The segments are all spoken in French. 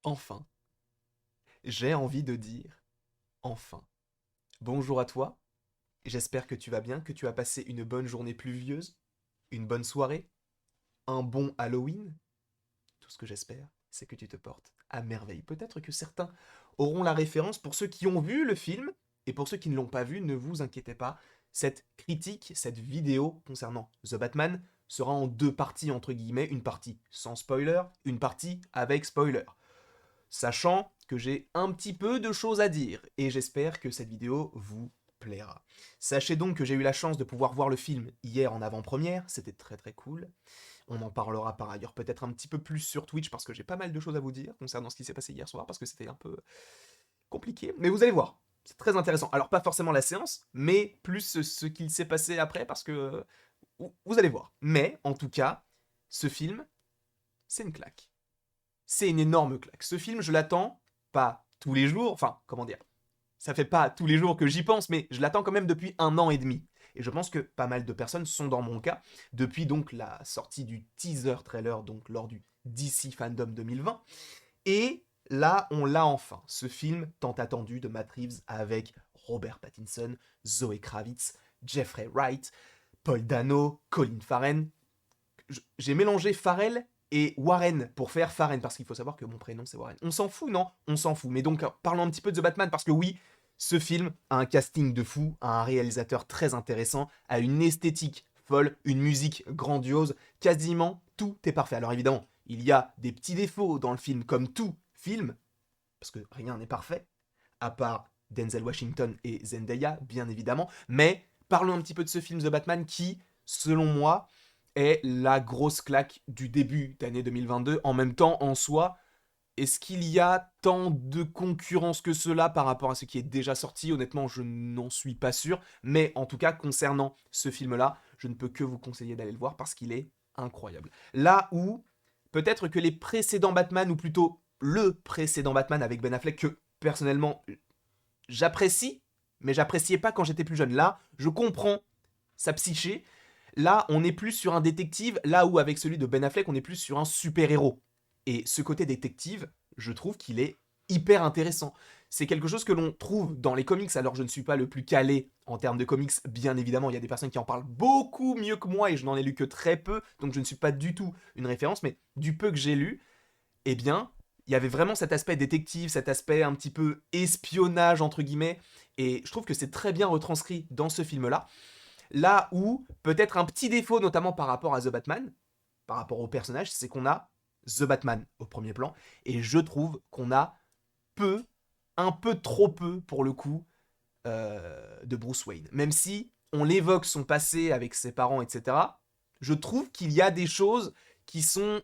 Enfin, j'ai envie de dire enfin. Bonjour à toi, j'espère que tu vas bien, que tu as passé une bonne journée pluvieuse, une bonne soirée, un bon Halloween. Tout ce que j'espère, c'est que tu te portes à merveille. Peut-être que certains auront la référence pour ceux qui ont vu le film, et pour ceux qui ne l'ont pas vu, ne vous inquiétez pas, cette critique, cette vidéo concernant The Batman sera en deux parties entre guillemets, une partie sans spoiler, une partie avec spoiler. Sachant que j'ai un petit peu de choses à dire, et j'espère que cette vidéo vous plaira. Sachez donc que j'ai eu la chance de pouvoir voir le film hier en avant-première, c'était très très cool. On en parlera par ailleurs peut-être un petit peu plus sur Twitch, parce que j'ai pas mal de choses à vous dire concernant ce qui s'est passé hier soir, parce que c'était un peu compliqué, mais vous allez voir, c'est très intéressant. Alors pas forcément la séance, mais plus ce qu'il s'est passé après, parce que vous allez voir. Mais en tout cas, ce film, c'est une claque. C'est une énorme claque. Ce film, je l'attends pas tous les jours, enfin, comment dire, ça fait pas tous les jours que j'y pense, mais je l'attends quand même depuis 1 an et demi. Et je pense que pas mal de personnes sont dans mon cas, depuis donc la sortie du teaser trailer, donc lors du DC Fandom 2020. Et là, on l'a enfin, ce film tant attendu de Matt Reeves avec Robert Pattinson, Zoe Kravitz, Jeffrey Wright, Paul Dano, Colin Farrell, j'ai mélangé Farrell et Warren pour faire Farren, parce qu'il faut savoir que mon prénom c'est Warren. On s'en fout, non? On s'en fout. Mais donc, parlons un petit peu de The Batman, parce que oui, ce film a un casting de fou, a un réalisateur très intéressant, a une esthétique folle, une musique grandiose, quasiment tout est parfait. Alors évidemment, il y a des petits défauts dans le film, comme tout film, parce que rien n'est parfait, à part Denzel Washington et Zendaya, bien évidemment, mais parlons un petit peu de ce film The Batman qui, selon moi, est la grosse claque du début d'année 2022. En même temps, en soi, est-ce qu'il y a tant de concurrence que cela par rapport à ce qui est déjà sorti? Honnêtement, je n'en suis pas sûr. Mais en tout cas, concernant ce film-là, je ne peux que vous conseiller d'aller le voir parce qu'il est incroyable. Là où, peut-être que les précédents Batman, ou plutôt le précédent Batman avec Ben Affleck, que personnellement j'apprécie, mais j'appréciais pas quand j'étais plus jeune. Là, je comprends sa psyché. Là, on est plus sur un détective, là où avec celui de Ben Affleck, on est plus sur un super-héros. Et ce côté détective, je trouve qu'il est hyper intéressant. C'est quelque chose que l'on trouve dans les comics, alors je ne suis pas le plus calé en termes de comics, bien évidemment, il y a des personnes qui en parlent beaucoup mieux que moi et je n'en ai lu que très peu, donc je ne suis pas du tout une référence, mais du peu que j'ai lu, eh bien, il y avait vraiment cet aspect détective, cet aspect un petit peu espionnage, entre guillemets, et je trouve que c'est très bien retranscrit dans ce film-là. Là où, peut-être un petit défaut, notamment par rapport à The Batman, par rapport au personnage, c'est qu'on a The Batman au premier plan, et je trouve qu'on a peu, un peu trop peu pour le coup, de Bruce Wayne. Même si on l'évoque son passé avec ses parents, etc., je trouve qu'il y a des choses qui sont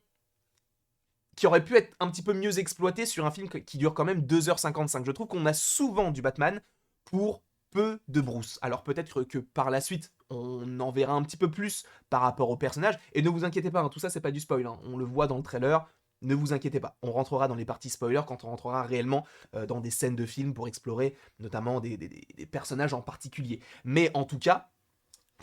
qui aurait pu être un petit peu mieux exploité sur un film qui dure quand même 2h55. Je trouve qu'on a souvent du Batman pour peu de Bruce. Alors peut-être que par la suite, on en verra un petit peu plus par rapport au personnage. Et ne vous inquiétez pas, hein, tout ça c'est pas du spoil. Hein. On le voit dans le trailer. Ne vous inquiétez pas, on rentrera dans les parties spoilers quand on rentrera réellement dans des scènes de film pour explorer notamment des personnages en particulier. Mais en tout cas,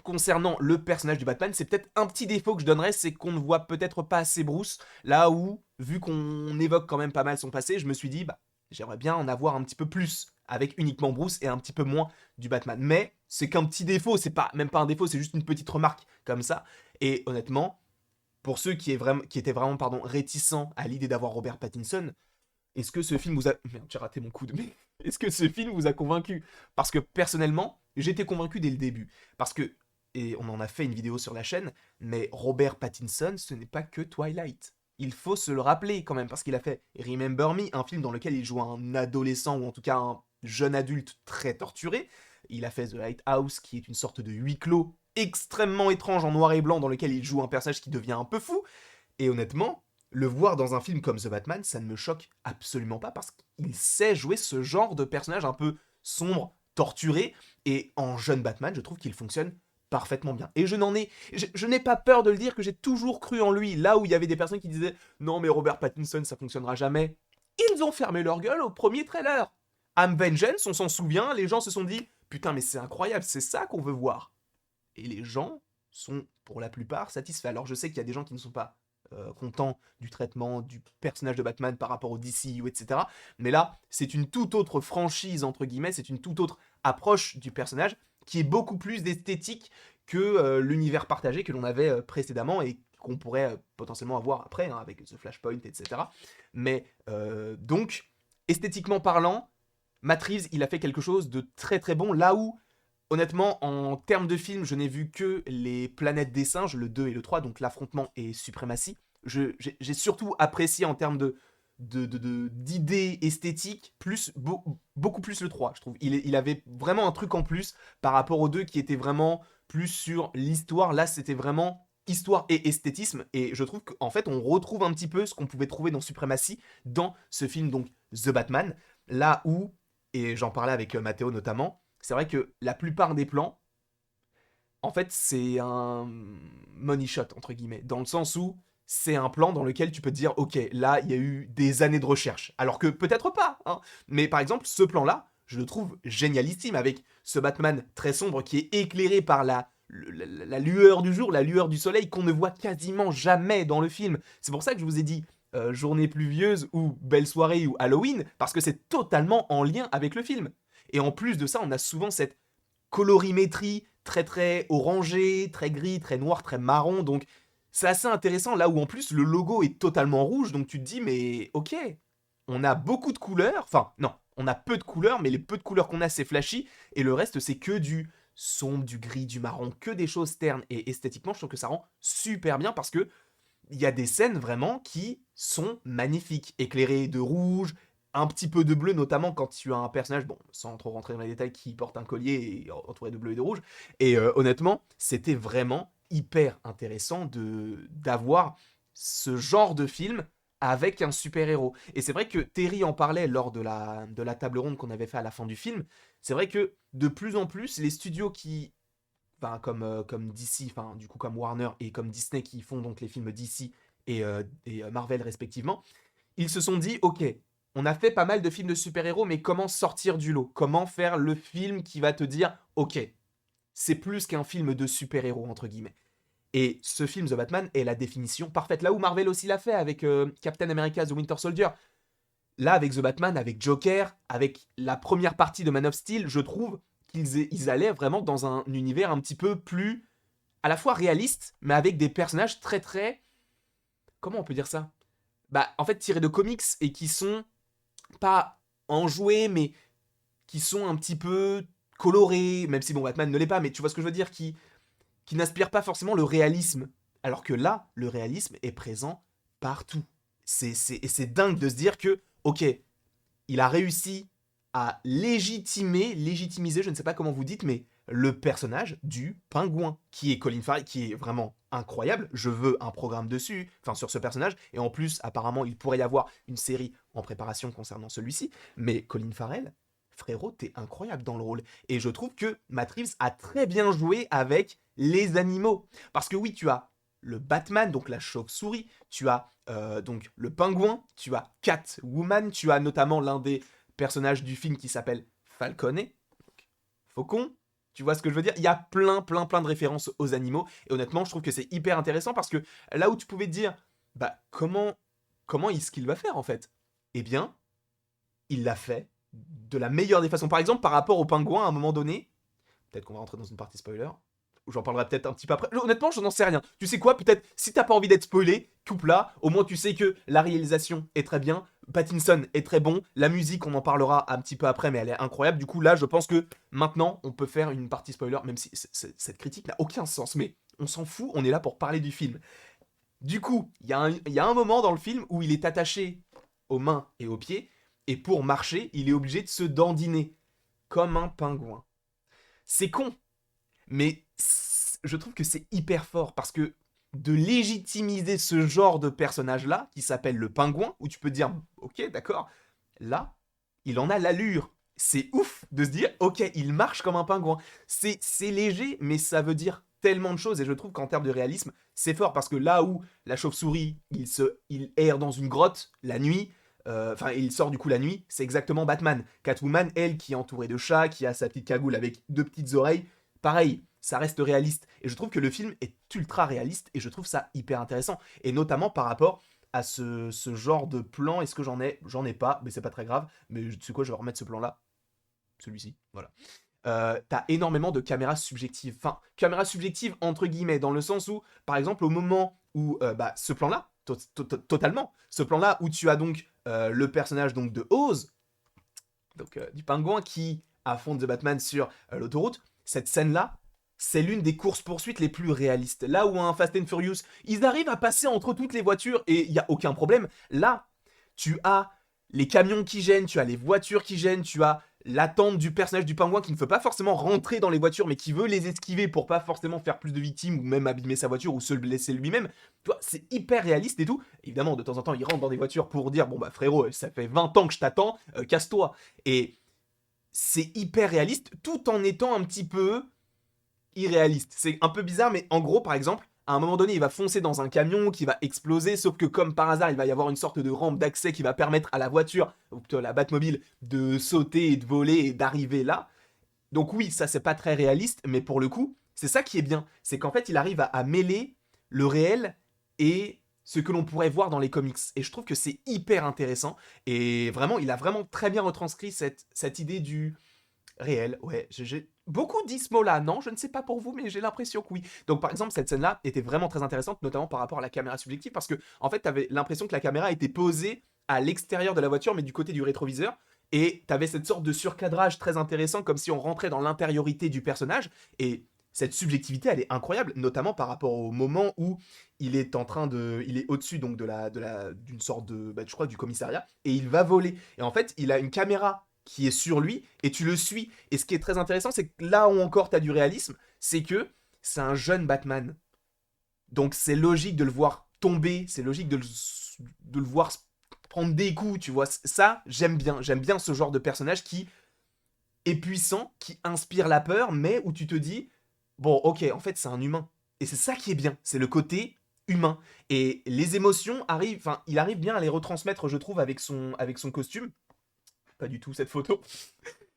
concernant le personnage du Batman, c'est peut-être un petit défaut que je donnerais, c'est qu'on ne voit peut-être pas assez Bruce, là où, vu qu'on évoque quand même pas mal son passé, je me suis dit, bah, j'aimerais bien en avoir un petit peu plus, avec uniquement Bruce et un petit peu moins du Batman. Mais c'est qu'un petit défaut, c'est pas même pas un défaut, c'est juste une petite remarque comme ça. Et honnêtement, pour ceux qui étaient vraiment réticents à l'idée d'avoir Robert Pattinson, est-ce que ce film vous a... Merde, j'ai raté mon coup de... Mais est-ce que ce film vous a convaincu? Parce que personnellement, j'étais convaincu dès le début. Parce que, et on en a fait une vidéo sur la chaîne, mais Robert Pattinson, ce n'est pas que Twilight. Il faut se le rappeler quand même, parce qu'il a fait Remember Me, un film dans lequel il joue un adolescent, ou en tout cas un jeune adulte très torturé. Il a fait The Lighthouse, qui est une sorte de huis clos extrêmement étrange en noir et blanc, dans lequel il joue un personnage qui devient un peu fou. Et honnêtement, le voir dans un film comme The Batman, ça ne me choque absolument pas parce qu'il sait jouer ce genre de personnage un peu sombre, torturé, et en jeune Batman, je trouve qu'il fonctionne parfaitement bien. Et je n'ai pas peur de le dire que j'ai toujours cru en lui, là où il y avait des personnes qui disaient non mais Robert Pattinson ça fonctionnera jamais. Ils ont fermé leur gueule au premier trailer. Am Vengeance, on s'en souvient, les gens se sont dit putain mais c'est incroyable, c'est ça qu'on veut voir. Et les gens sont pour la plupart satisfaits. Alors je sais qu'il y a des gens qui ne sont pas content du traitement du personnage de Batman par rapport au DCU, etc. Mais là, c'est une toute autre franchise, entre guillemets, c'est une toute autre approche du personnage qui est beaucoup plus esthétique que l'univers partagé que l'on avait précédemment et qu'on pourrait potentiellement avoir après, hein, avec The Flashpoint, etc. Mais donc, esthétiquement parlant, Matt Reeves, il a fait quelque chose de très très bon, là où, honnêtement, en termes de film, je n'ai vu que les Planètes des Singes, le 2 et le 3, donc l'affrontement et suprématie. J'ai surtout apprécié en termes d'idées esthétiques, beaucoup plus le 3, je trouve. Il avait vraiment un truc en plus par rapport au 2 qui était vraiment plus sur l'histoire. Là, c'était vraiment histoire et esthétisme. Et je trouve qu'en fait, on retrouve un petit peu ce qu'on pouvait trouver dans Suprématie dans ce film, donc The Batman. Là où, et j'en parlais avec Mathéo notamment, c'est vrai que la plupart des plans, en fait, c'est un money shot, entre guillemets, dans le sens où c'est un plan dans lequel tu peux te dire, ok, là, il y a eu des années de recherche. Alors que peut-être pas, hein. Mais par exemple, ce plan-là, je le trouve génialissime, avec ce Batman très sombre qui est éclairé par la lueur du jour, la lueur du soleil, qu'on ne voit quasiment jamais dans le film. C'est pour ça que je vous ai dit journée pluvieuse ou belle soirée ou Halloween, parce que c'est totalement en lien avec le film. Et en plus de ça, on a souvent cette colorimétrie très très orangée, très gris, très noir, très marron. Donc c'est assez intéressant là où en plus le logo est totalement rouge. Donc tu te dis mais ok, on a beaucoup de couleurs. Enfin non, on a peu de couleurs, mais les peu de couleurs qu'on a c'est flashy. Et le reste c'est que du sombre, du gris, du marron, que des choses ternes. Et esthétiquement je trouve que ça rend super bien parce que il y a des scènes vraiment qui sont magnifiques, éclairées de rouge, un petit peu de bleu, notamment quand tu as un personnage, bon, sans trop rentrer dans les détails, qui porte un collier et entouré de bleu et de rouge. Et honnêtement, c'était vraiment hyper intéressant d'avoir ce genre de film avec un super-héros. Et c'est vrai que Terry en parlait lors de la table ronde qu'on avait fait à la fin du film. C'est vrai que de plus en plus, les studios qui enfin, comme DC, enfin du coup comme Warner et comme Disney qui font donc les films DC et Marvel respectivement, ils se sont dit ok, on a fait pas mal de films de super-héros, mais comment sortir du lot? Comment faire le film qui va te dire ok, c'est plus qu'un film de super-héros entre guillemets. Et ce film The Batman est la définition parfaite. Là où Marvel aussi l'a fait avec Captain America The Winter Soldier, là avec The Batman, avec Joker, avec la première partie de Man of Steel, je trouve qu'ils allaient vraiment dans un univers un petit peu plus à la fois réaliste, mais avec des personnages très très... Comment on peut dire ça? Bah en fait tirés de comics et qui sont pas enjoués, mais qui sont un petit peu colorés, même si bon Batman ne l'est pas, mais tu vois ce que je veux dire, qui n'inspirent pas forcément le réalisme. Alors que là, le réalisme est présent partout. Et c'est dingue de se dire que, ok, il a réussi à légitimiser, je ne sais pas comment vous dites, mais le personnage du pingouin, qui est Colin Farrell, qui est vraiment incroyable. Je veux un programme dessus, enfin sur ce personnage. Et en plus, apparemment, il pourrait y avoir une série en préparation concernant celui-ci. Mais Colin Farrell, frérot, t'es incroyable dans le rôle. Et je trouve que Matt Reeves a très bien joué avec les animaux. Parce que oui, tu as le Batman, donc la chauve-souris, tu as donc le pingouin, tu as Catwoman, tu as notamment l'un des personnages du film qui s'appelle Falconet, donc faucon. Tu vois ce que je veux dire? Il y a plein de références aux animaux. Et honnêtement, je trouve que c'est hyper intéressant parce que là où tu pouvais te dire, bah comment est-ce qu'il va faire en fait? Eh bien, il l'a fait de la meilleure des façons. Par exemple, par rapport au pingouin, à un moment donné, peut-être qu'on va rentrer dans une partie spoiler, j'en parlerai peut-être un petit peu après. Honnêtement, je n'en sais rien. Tu sais quoi? Peut-être, si t'as pas envie d'être spoilé, coupe là. Au moins, tu sais que la réalisation est très bien. Pattinson est très bon. La musique, on en parlera un petit peu après, mais elle est incroyable. Du coup, là, je pense que maintenant, on peut faire une partie spoiler, même si cette critique n'a aucun sens. Mais on s'en fout, on est là pour parler du film. Du coup, il y a un moment dans le film où il est attaché aux mains et aux pieds, et pour marcher, il est obligé de se dandiner, comme un pingouin. C'est con, mais je trouve que c'est hyper fort parce que de légitimiser ce genre de personnage-là, qui s'appelle le pingouin, où tu peux dire, ok, d'accord, là, il en a l'allure. C'est ouf de se dire, ok, il marche comme un pingouin. C'est léger, mais ça veut dire tellement de choses, et je trouve qu'en termes de réalisme, c'est fort, parce que là où la chauve-souris, il erre dans une grotte la nuit, enfin, il sort du coup la nuit, c'est exactement Batman. Catwoman, elle, qui est entourée de chats, qui a sa petite cagoule avec deux petites oreilles, pareil, ça reste réaliste. Et je trouve que le film est ultra réaliste et je trouve ça hyper intéressant. Et notamment par rapport à ce genre de plan. Est-ce que j'en ai? J'en ai pas, mais c'est pas très grave. Mais tu sais quoi, je vais remettre ce plan-là. Celui-ci, voilà. T'as énormément de caméras subjectives. Enfin, caméras subjectives entre guillemets, dans le sens où, par exemple, au moment où, bah, ce plan-là, totalement, ce plan-là où tu as donc le personnage donc de Oz, donc du pingouin qui affronte The Batman sur l'autoroute, cette scène-là, c'est l'une des courses-poursuites les plus réalistes. Là où un Fast and Furious, ils arrivent à passer entre toutes les voitures et il n'y a aucun problème. Là, tu as les camions qui gênent, tu as les voitures qui gênent, tu as l'attente du personnage du pingouin qui ne veut pas forcément rentrer dans les voitures mais qui veut les esquiver pour pas forcément faire plus de victimes ou même abîmer sa voiture ou se blesser lui-même. Tu vois, c'est hyper réaliste et tout. Évidemment, de temps en temps, il rentre dans des voitures pour dire bon bah frérot, ça fait 20 ans que je t'attends, casse-toi. Et c'est hyper réaliste tout en étant un petit peu irréaliste. C'est un peu bizarre, mais en gros, par exemple, à un moment donné, il va foncer dans un camion qui va exploser, sauf que comme par hasard, il va y avoir une sorte de rampe d'accès qui va permettre à la voiture, ou plutôt à la Batmobile, de sauter et de voler et d'arriver là. Donc oui, ça c'est pas très réaliste, mais pour le coup, c'est ça qui est bien. C'est qu'en fait, il arrive à mêler le réel et ce que l'on pourrait voir dans les comics. Et je trouve que c'est hyper intéressant. Et vraiment, il a vraiment très bien retranscrit cette idée du réel. Ouais, j'ai beaucoup dit ce mot-là, non? Je ne sais pas pour vous, mais j'ai l'impression que oui. Donc par exemple, cette scène-là était vraiment très intéressante, notamment par rapport à la caméra subjective, parce que en fait, t'avais l'impression que la caméra était posée à l'extérieur de la voiture, mais du côté du rétroviseur. Et t'avais cette sorte de surcadrage très intéressant, comme si on rentrait dans l'intériorité du personnage. Et cette subjectivité, elle est incroyable, notamment par rapport au moment où il est en train de, il est au-dessus donc d'une sorte de, bah, je crois, du commissariat, et il va voler. Et en fait, il a une caméra qui est sur lui et tu le suis. Et ce qui est très intéressant, c'est que là où encore tu as du réalisme, c'est que c'est un jeune Batman. Donc c'est logique de le voir tomber, c'est logique de le voir prendre des coups, tu vois. Ça, j'aime bien. J'aime bien ce genre de personnage qui est puissant, qui inspire la peur, mais où tu te dis, bon, ok, en fait, c'est un humain. Et c'est ça qui est bien, c'est le côté humain. Et les émotions arrivent, enfin, il arrive bien à les retransmettre, je trouve, avec son costume. Pas du tout cette photo.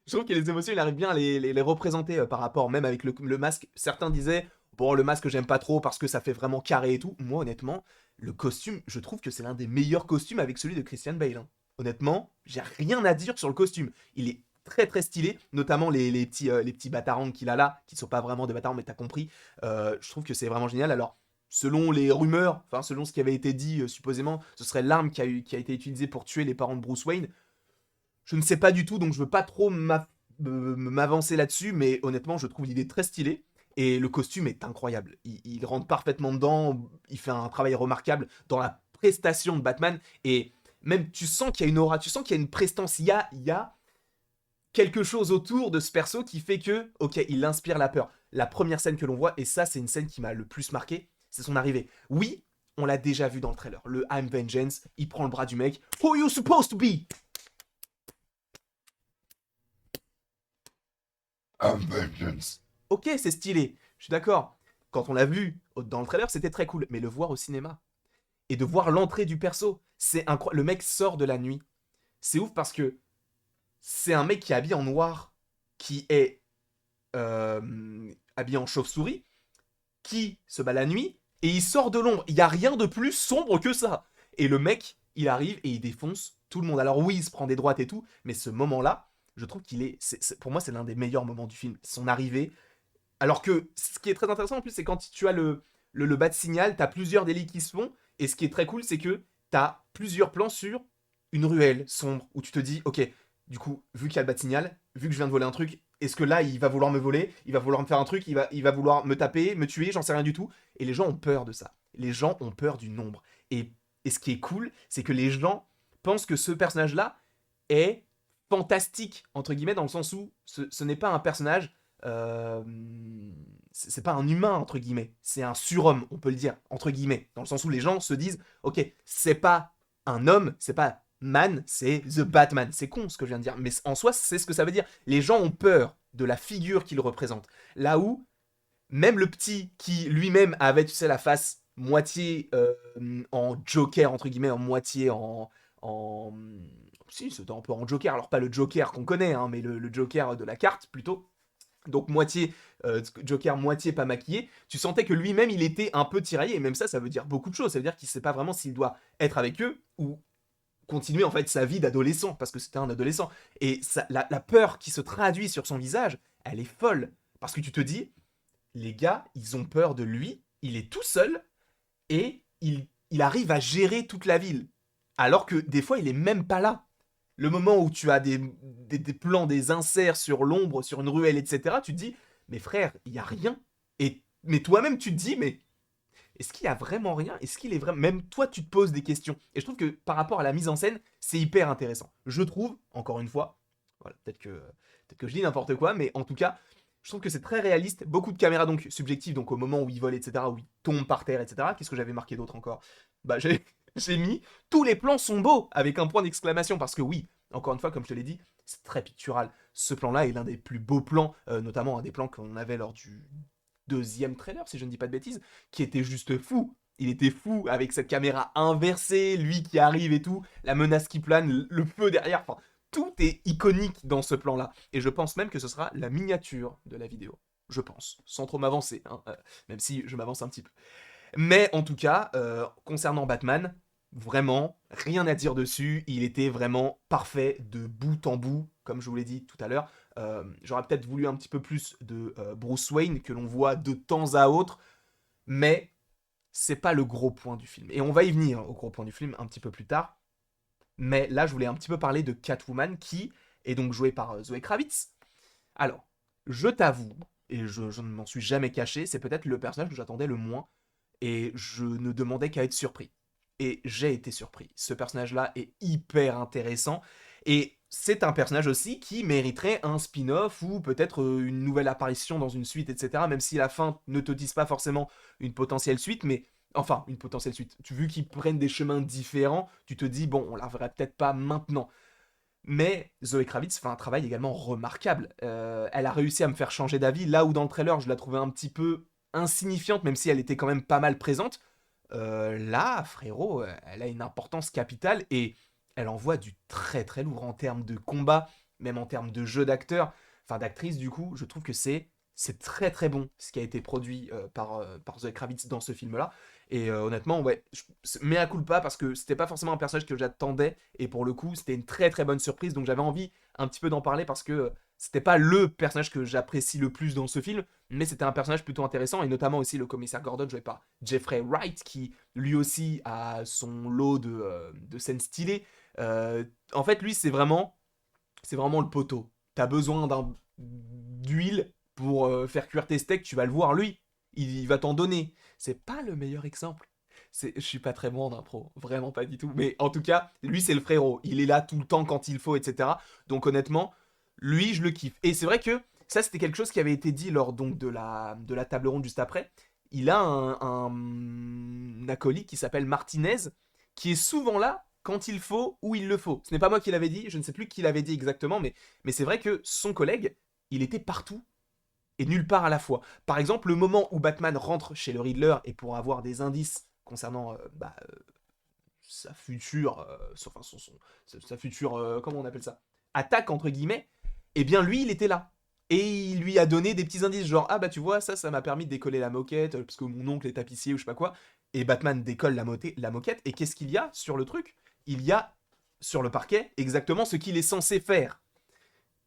Je trouve que les émotions, il arrive bien à les représenter par rapport, même avec le masque. Certains disaient, bon, le masque, j'aime pas trop parce que ça fait vraiment carré et tout. Moi, honnêtement, le costume, je trouve que c'est l'un des meilleurs costumes avec celui de Christian Bale, hein. Honnêtement, j'ai rien à dire sur le costume. Il est très très stylé, notamment les petits batarangs qu'il a là, qui sont pas vraiment des batarangs, mais t'as compris. Je trouve que c'est vraiment génial. Alors, selon les rumeurs, enfin selon ce qui avait été dit supposément, ce serait l'arme qui a été utilisée pour tuer les parents de Bruce Wayne. Je ne sais pas du tout, donc je veux pas trop m'avancer là-dessus, mais honnêtement, je trouve l'idée très stylée. Et le costume est incroyable. Il rentre parfaitement dedans, il fait un travail remarquable dans la prestation de Batman. Et même, tu sens qu'il y a une aura, tu sens qu'il y a une prestance. Il y a quelque chose autour de ce perso qui fait que, ok, il inspire la peur. La première scène que l'on voit, et ça, c'est une scène qui m'a le plus marqué, c'est son arrivée. Oui, on l'a déjà vu dans le trailer. Le I'm Vengeance, il prend le bras du mec. Who you supposed to be? I'm Vengeance. Ok, c'est stylé, je suis d'accord. Quand on l'a vu dans le trailer, c'était très cool. Mais le voir au cinéma et de voir l'entrée du perso, c'est incroyable. Le mec sort de la nuit. C'est ouf parce que c'est un mec qui est habillé en noir, qui est habillé en chauve-souris, qui se bat la nuit et il sort de l'ombre. Il n'y a rien de plus sombre que ça. Et le mec, il arrive et il défonce tout le monde. Alors oui, il se prend des droites et tout, mais ce moment-là, je trouve qu'il est, pour moi, c'est l'un des meilleurs moments du film. Son arrivée, alors que ce qui est très intéressant en plus, c'est quand tu as le bas de signal, tu as plusieurs délits qui se font, et ce qui est très cool, c'est que tu as plusieurs plans sur une ruelle sombre, où tu te dis, ok, du coup, vu qu'il y a le bas de signal, vu que je viens de voler un truc, est-ce que là, il va vouloir me voler, il va vouloir me faire un truc, il va vouloir me taper, me tuer, j'en sais rien du tout. Et les gens ont peur de ça. Les gens ont peur du nombre. Et, et ce qui est cool, c'est que les gens pensent que ce personnage-là est fantastique, entre guillemets, dans le sens où ce n'est pas un personnage euh, c'est pas un humain, entre guillemets, c'est un surhomme, on peut le dire, entre guillemets, dans le sens où les gens se disent, ok, c'est pas un homme, c'est pas man, c'est The Batman. C'est con ce que je viens de dire, mais en soi, c'est ce que ça veut dire. Les gens ont peur de la figure qu'il représente. Là où, même le petit qui lui-même avait, tu sais, la face moitié en Joker, entre guillemets, en moitié en... Si, c'était un peu en Joker, alors pas le Joker qu'on connaît, hein, mais le Joker de la carte, plutôt Donc moitié Joker, moitié pas maquillé, tu sentais que lui-même il était un peu tiraillé, et même ça veut dire beaucoup de choses, ça veut dire qu'il sait pas vraiment s'il doit être avec eux ou continuer en fait sa vie d'adolescent, parce que c'était un adolescent. Et la peur qui se traduit sur son visage, elle est folle, parce que tu te dis, les gars, ils ont peur de lui, il est tout seul, et il arrive à gérer toute la ville, alors que des fois il est même pas là. Le moment où tu as des plans, des inserts sur l'ombre, sur une ruelle, etc., tu te dis, mais frère, il y a rien. Mais toi-même, tu te dis, mais est-ce qu'il y a vraiment rien? Est-ce qu'il est vraiment... Même toi, tu te poses des questions. Et je trouve que par rapport à la mise en scène, c'est hyper intéressant. Je trouve, encore une fois, voilà, peut-être que je dis n'importe quoi, mais en tout cas, je trouve que c'est très réaliste. Beaucoup de caméras donc subjectives, donc au moment où il vole, etc., où il tombe par terre, etc. Qu'est-ce que j'avais marqué d'autre encore? Bah, j'ai mis tous les plans sont beaux avec un point d'exclamation parce que oui, encore une fois, comme je te l'ai dit, c'est très pictural. Ce plan-là est l'un des plus beaux plans, notamment un des plans qu'on avait lors du deuxième trailer, si je ne dis pas de bêtises, qui était juste fou. Il était fou avec cette caméra inversée, lui qui arrive et tout, la menace qui plane, le feu derrière. Enfin, tout est iconique dans ce plan-là. Et je pense même que ce sera la miniature de la vidéo. Je pense, sans trop m'avancer, hein, même si je m'avance un petit peu. Mais en tout cas, concernant Batman, vraiment, rien à dire dessus. Il était vraiment parfait de bout en bout, comme je vous l'ai dit tout à l'heure. J'aurais peut-être voulu un petit peu plus de Bruce Wayne, que l'on voit de temps à autre, mais c'est pas le gros point du film. Et on va y venir au gros point du film un petit peu plus tard. Mais là, je voulais un petit peu parler de Catwoman, qui est donc jouée par Zoe Kravitz. Alors, je t'avoue, et je ne m'en suis jamais caché, c'est peut-être le personnage que j'attendais le moins et je ne demandais qu'à être surpris. Et j'ai été surpris. Ce personnage-là est hyper intéressant, et c'est un personnage aussi qui mériterait un spin-off ou peut-être une nouvelle apparition dans une suite, etc. Même si la fin ne te dise pas forcément une potentielle suite, mais enfin, une potentielle suite. Vu qu'ils prennent des chemins différents, tu te dis, bon, on la verrait peut-être pas maintenant. Mais Zoé Kravitz fait un travail également remarquable. Elle a réussi à me faire changer d'avis, là où dans le trailer je la trouvais un petit peu insignifiante, même si elle était quand même pas mal présente. Là, frérot, elle a une importance capitale et elle envoie du très très lourd en termes de combat, même en termes de jeu d'acteur, enfin d'actrice du coup. Je trouve que c'est très très bon ce qui a été produit par Zoe Kravitz dans ce film-là. Et honnêtement, ouais, mea culpa parce que c'était pas forcément un personnage que j'attendais et pour le coup, c'était une très très bonne surprise. Donc j'avais envie un petit peu d'en parler parce que c'était pas le personnage que j'apprécie le plus dans ce film, mais c'était un personnage plutôt intéressant, et notamment aussi le commissaire Gordon joué par Jeffrey Wright, qui lui aussi a son lot de scènes stylées. En fait, lui, c'est vraiment le poteau. T'as besoin d'huile pour faire cuire tes steaks, tu vas le voir, lui, il va t'en donner. C'est pas le meilleur exemple. Je suis pas très bon en impro, vraiment pas du tout. Mais en tout cas, lui, c'est le frérot. Il est là tout le temps quand il faut, etc. Donc honnêtement, lui, je le kiffe. Et c'est vrai que ça, c'était quelque chose qui avait été dit lors donc de la table ronde juste après. Il a un acolyte qui s'appelle Martinez, qui est souvent là quand il faut, où il le faut. Ce n'est pas moi qui l'avais dit, je ne sais plus qui l'avait dit exactement, mais c'est vrai que son collègue, il était partout et nulle part à la fois. Par exemple, le moment où Batman rentre chez le Riddler et pour avoir des indices concernant sa future, enfin sa future, comment on appelle ça, attaque entre guillemets, eh bien lui il était là. Et il lui a donné des petits indices, genre ah bah tu vois, ça m'a permis de décoller la moquette, parce que mon oncle est tapissier ou je sais pas quoi. Et Batman décolle la moquette, et qu'est-ce qu'il y a sur le truc? Il y a sur le parquet exactement ce qu'il est censé faire.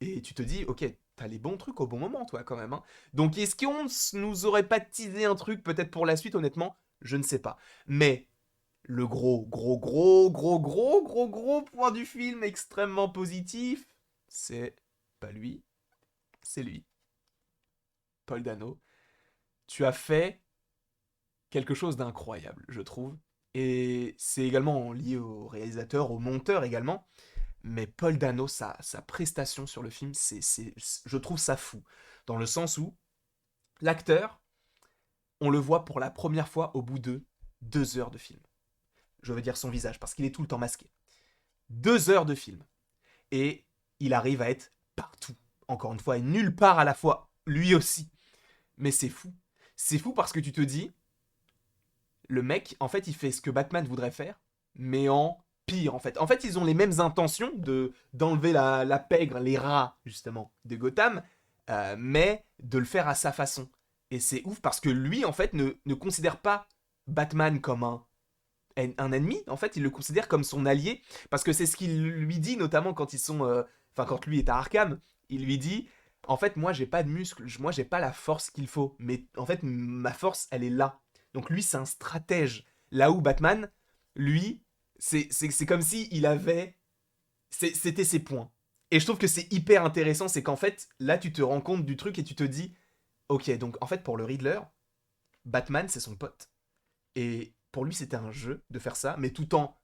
Et tu te dis, ok, t'as les bons trucs au bon moment, toi, quand même. Hein. Donc, est-ce qu'on nous aurait pas teasé un truc, peut-être pour la suite, honnêtement? Je ne sais pas. Mais le gros point du film extrêmement positif, c'est pas lui, c'est lui, Paul Dano. Tu as fait quelque chose d'incroyable, je trouve. Et c'est également lié au réalisateur, au monteur également. Mais Paul Dano, sa prestation sur le film, je trouve ça fou. Dans le sens où l'acteur, on le voit pour la première fois au bout de 2 heures de film. Je veux dire son visage, parce qu'il est tout le temps masqué. 2 heures de film. Et il arrive à être partout. Encore une fois, et nulle part à la fois. Lui aussi. Mais c'est fou. C'est fou parce que tu te dis, le mec, en fait, il fait ce que Batman voudrait faire, mais en pire, en fait. En fait, ils ont les mêmes intentions d'enlever la pègre, les rats, justement, de Gotham, mais de le faire à sa façon. Et c'est ouf parce que lui, en fait, ne considère pas Batman comme un ennemi, en fait, il le considère comme son allié, parce que c'est ce qu'il lui dit, notamment quand ils sont... Enfin, quand lui est à Arkham, il lui dit, en fait, moi, j'ai pas de muscles, moi, j'ai pas la force qu'il faut, mais en fait, ma force, elle est là. Donc lui, c'est un stratège. Là où Batman, lui, c'est comme si il avait... C'était ses points. Et je trouve que c'est hyper intéressant, c'est qu'en fait, là, tu te rends compte du truc et tu te dis, ok, donc en fait, pour le Riddler, Batman, c'est son pote. Et pour lui, c'était un jeu de faire ça, mais tout en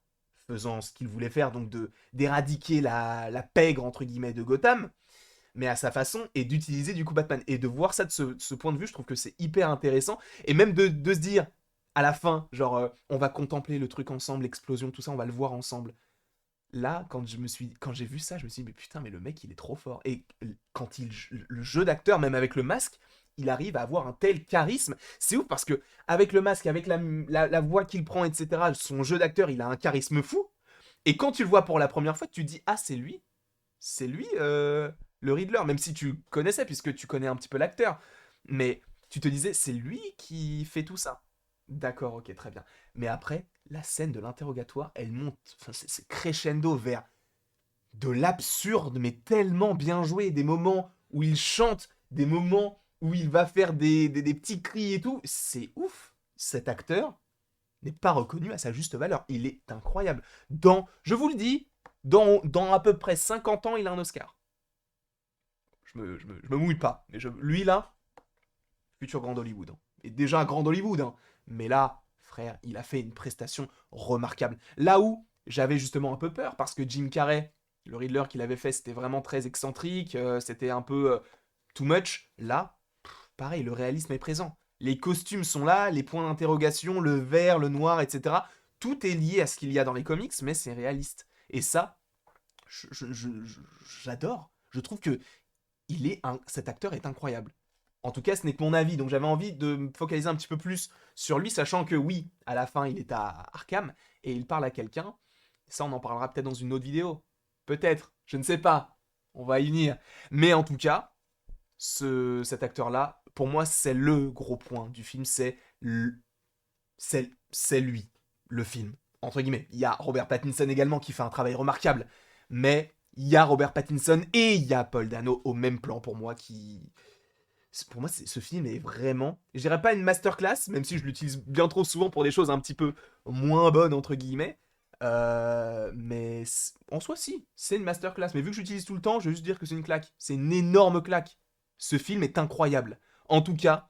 faisant ce qu'il voulait faire, donc d'éradiquer la pègre, entre guillemets, de Gotham, mais à sa façon, et d'utiliser du coup Batman. Et de voir ça de ce point de vue, je trouve que c'est hyper intéressant. Et même de se dire, à la fin, genre, on va contempler le truc ensemble, l'explosion, tout ça, on va le voir ensemble. Là, quand j'ai vu ça, je me suis dit, mais putain, mais le mec, il est trop fort. Et quand le jeu d'acteur, même avec le masque, il arrive à avoir un tel charisme. C'est ouf parce que avec le masque, avec la voix qu'il prend, etc., son jeu d'acteur, il a un charisme fou. Et quand tu le vois pour la première fois, tu te dis, ah, c'est lui, le Riddler, même si tu le connaissais, puisque tu connais un petit peu l'acteur. Mais tu te disais, c'est lui qui fait tout ça. D'accord, ok, très bien. Mais après, la scène de l'interrogatoire, elle monte, enfin, c'est crescendo vers de l'absurde, mais tellement bien joué. Des moments où il chante, des moments où il va faire des petits cris et tout. C'est ouf. Cet acteur n'est pas reconnu à sa juste valeur. Il est incroyable. Je vous le dis, dans à peu près 50 ans, il a un Oscar. Je me mouille pas. Mais lui, là, futur Grand Hollywood. Hein. Et déjà un Grand Hollywood. Hein. Mais là, frère, il a fait une prestation remarquable. Là où j'avais justement un peu peur, parce que Jim Carrey, le Riddler qu'il avait fait, c'était vraiment très excentrique, c'était un peu too much. Là, pareil, le réalisme est présent. Les costumes sont là, les points d'interrogation, le vert, le noir, etc. Tout est lié à ce qu'il y a dans les comics, mais c'est réaliste. Et ça, j'adore. Je trouve que cet acteur est incroyable. En tout cas, ce n'est que mon avis, donc j'avais envie de me focaliser un petit peu plus sur lui, sachant que oui, à la fin, il est à Arkham et il parle à quelqu'un. Ça, on en parlera peut-être dans une autre vidéo. Peut-être, je ne sais pas. On va y venir. Mais en tout cas, cet acteur-là, pour moi, c'est le gros point du film. C'est lui, le film. Entre guillemets. Il y a Robert Pattinson également qui fait un travail remarquable. Mais il y a Robert Pattinson et il y a Paul Dano au même plan pour moi qui... Pour moi, ce film est vraiment... Je dirais pas une masterclass, même si je l'utilise bien trop souvent pour des choses un petit peu moins bonnes, entre guillemets. Mais en soi, si, c'est une masterclass. Mais vu que j'utilise tout le temps, je vais juste dire que c'est une claque. C'est une énorme claque. Ce film est incroyable. En tout cas,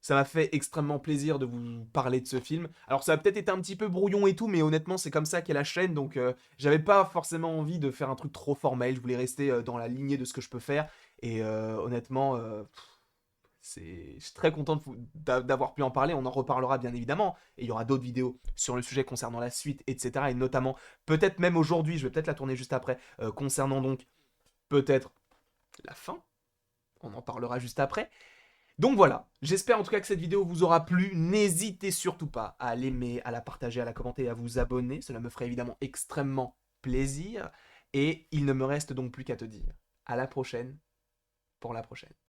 ça m'a fait extrêmement plaisir de vous parler de ce film. Alors ça a peut-être été un petit peu brouillon et tout, mais honnêtement c'est comme ça qu'est la chaîne, donc j'avais pas forcément envie de faire un truc trop formel, je voulais rester dans la lignée de ce que je peux faire, et honnêtement, je suis très content d'avoir pu en parler, on en reparlera bien évidemment, et il y aura d'autres vidéos sur le sujet concernant la suite, etc. Et notamment, peut-être même aujourd'hui, je vais peut-être la tourner juste après, concernant donc peut-être la fin, on en parlera juste après. Donc voilà, j'espère en tout cas que cette vidéo vous aura plu. N'hésitez surtout pas à l'aimer, à la partager, à la commenter et à vous abonner. Cela me ferait évidemment extrêmement plaisir. Et il ne me reste donc plus qu'à te dire à la prochaine pour la prochaine.